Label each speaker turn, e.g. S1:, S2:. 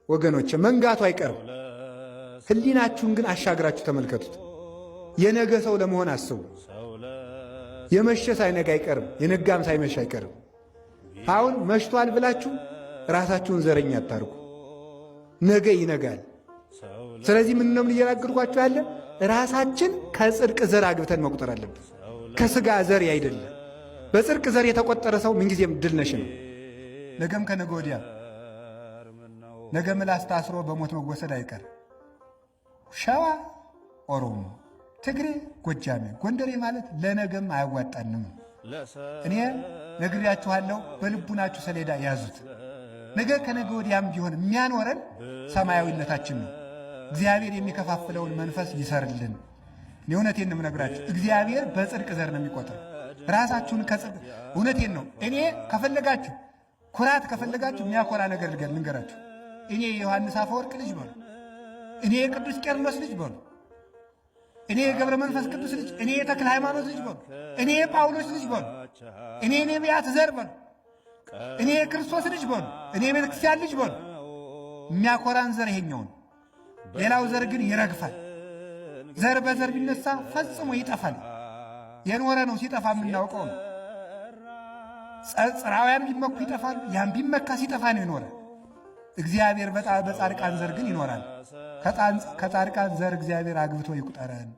S1: ወገኖች መንጋቱ አይቀርም። ህሊናችሁን ግን አሻግራችሁ ተመልከቱት። የነገ ሰው ለመሆን አስቡ። የመሸ ሳይነጋ አይቀርም፣ የነጋም ሳይመሽ አይቀርም። አሁን መሽቷል ብላችሁ ራሳችሁን ዘረኛ አታርጉ። ነገ ይነጋል። ስለዚህ ምን ነው እየናገርኳችሁ ያለ ራሳችን ከጽድቅ ዘር አግብተን መቁጠር አለብን፣ ከስጋ ዘር አይደለም። በጽድቅ ዘር የተቆጠረ ሰው ምንጊዜም ድል ነሽ ነው። ነገም ከነገ ወዲያ ነገ ምላስ ታስሮ በሞት መወሰድ አይቀር። ሸዋ፣ ኦሮሞ፣ ትግሬ፣ ጎጃሜ፣ ጎንደሬ ማለት ለነገም አያዋጣንም። እኔ ነግሬያችኋለሁ። በልቡናችሁ ሰሌዳ ያዙት። ነገ ከነገ ወዲያም ቢሆን የሚያኖረን ሰማያዊነታችን ነው። እግዚአብሔር የሚከፋፍለውን መንፈስ ይሰርልን። እኔ እውነቴን ነው የምነግራችሁ። እግዚአብሔር በጽድቅ ዘር ነው የሚቆጥረው። ራሳችሁን ከጽድቅ እውነቴን ነው። እኔ ከፈለጋችሁ ኩራት ከፈለጋችሁ የሚያኮራ ነገር ልንገራችሁ። እኔ የዮሐንስ አፈወርቅ ልጅ በሉ፣ እኔ የቅዱስ ቄርሎስ ልጅ በሉ፣ እኔ የገብረ መንፈስ ቅዱስ ልጅ፣ እኔ የተክለ ሃይማኖት ልጅ በሉ፣ እኔ የጳውሎስ ልጅ በሉ፣ እኔ የነቢያት ዘር በሉ፣ እኔ የክርስቶስ ልጅ በሉ፣ እኔ የቤተ ክርስቲያን ልጅ በሉ። የሚያኮራን ዘር ይሄኛውን፣ ሌላው ዘር ግን ይረግፋል። ዘር በዘር ቢነሳ ፈጽሞ ይጠፋል። የኖረ ነው፣ ሲጠፋ የምናውቀው ነው። ጽራውያን ቢመኩ ይጠፋሉ። ያን ቢመካ ሲጠፋ ነው የኖረ። እግዚአብሔር በጻድቃን ዘር ግን ይኖራል። ከጻድቃን ዘር እግዚአብሔር አግብቶ ይቁጠረን።